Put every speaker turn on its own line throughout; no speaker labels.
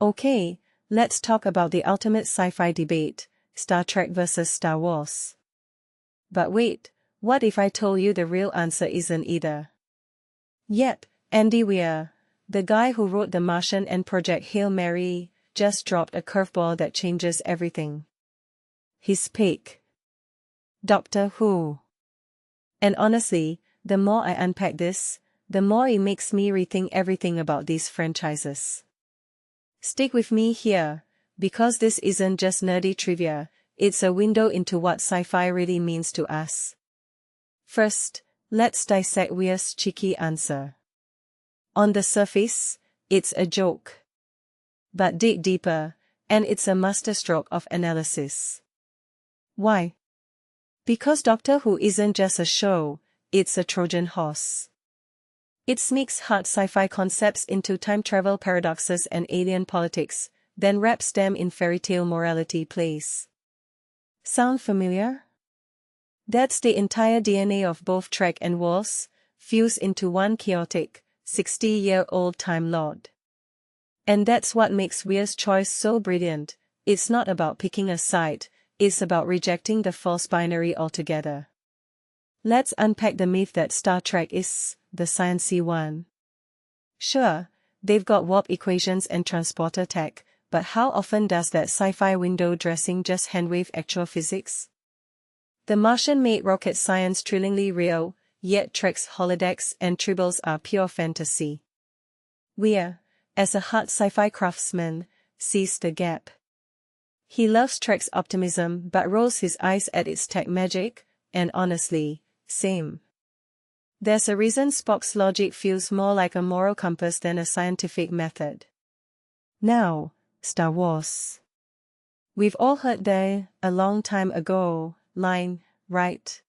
Okay, let's talk about the ultimate sci-fi debate, Star Trek versus Star Wars. But wait, what if I told you the real answer isn't either? Yep, Andy Weir, the guy who wrote The Martian and Project Hail Mary, just dropped a curveball that changes everything. His pick: Doctor Who. And honestly, the more I unpack this, the more it makes me rethink everything about these franchises. Stick with me here, because this isn't just nerdy trivia, it's a window into what sci-fi really means to us. First, let's dissect Weir's cheeky answer. On the surface, it's a joke. But dig deeper, and it's a masterstroke of analysis. Why? Because Doctor Who isn't just a show, it's a Trojan horse. It sneaks hard sci-fi concepts into time travel paradoxes and alien politics, then wraps them in fairy tale morality plays. Sound familiar? That's the entire DNA of both Trek and Wars, fused into one chaotic, 60-year-old Time Lord. And that's what makes Weir's choice so brilliant. It's not about picking a side, it's about rejecting the false binary altogether. Let's unpack the myth that Star Trek is the sciencey one. Sure, they've got warp equations and transporter tech, but how often does that sci-fi window dressing just handwave actual physics? The Martian made rocket science thrillingly real, yet Trek's holodecks and tribbles are pure fantasy. Weir, as a hard sci-fi craftsman, sees the gap. He loves Trek's optimism but rolls his eyes at its tech magic, and honestly, same. There's a reason Spock's logic feels more like a moral compass than a scientific method. Now, Star Wars. We've all heard the "a long time ago" line, right?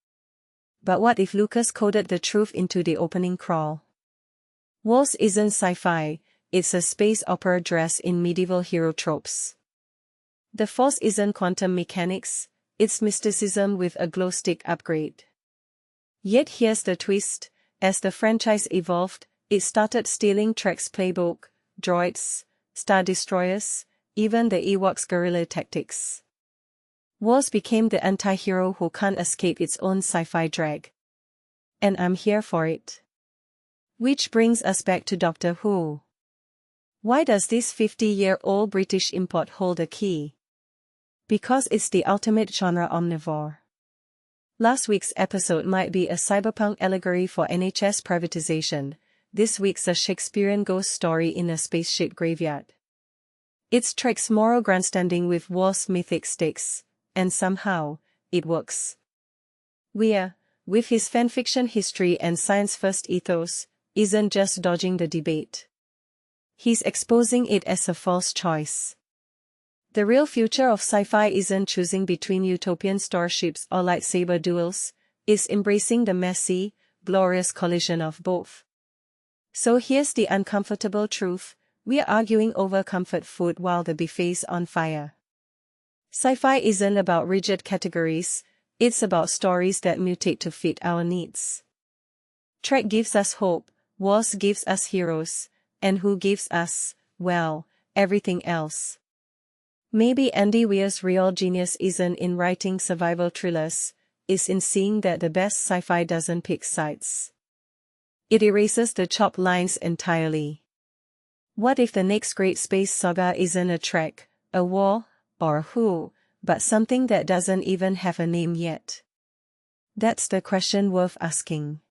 But what if Lucas coded the truth into the opening crawl? Wars isn't sci-fi, it's a space opera dressed in medieval hero tropes. The Force isn't quantum mechanics, it's mysticism with a glow stick upgrade. Yet here's the twist: as the franchise evolved, it started stealing Trek's playbook, droids, star destroyers, even the Ewoks' guerrilla tactics. Wars became the anti-hero who can't escape its own sci-fi drag. And I'm here for it. Which brings us back to Doctor Who. Why does this 50-year-old British import hold a key? Because it's the ultimate genre omnivore. Last week's episode might be a cyberpunk allegory for NHS privatization. This week's a Shakespearean ghost story in a spaceship graveyard. It's Trek's moral grandstanding with War's mythic stakes, and somehow, it works. Weir, with his fanfiction history and science-first ethos, isn't just dodging the debate. He's exposing it as a false choice. The real future of sci-fi isn't choosing between utopian starships or lightsaber duels, it's embracing the messy, glorious collision of both. So here's the uncomfortable truth: we're arguing over comfort food while the buffet's on fire. Sci-fi isn't about rigid categories, it's about stories that mutate to fit our needs. Trek gives us hope, Wars gives us heroes, and Who gives us, well, everything else. Maybe Andy Weir's real genius isn't in writing survival thrillers, it's in seeing that the best sci-fi doesn't pick sides. It erases the chopped lines entirely. What if the next great space saga isn't a Trek, a War, or a Who, but something that doesn't even have a name yet? That's the question worth asking.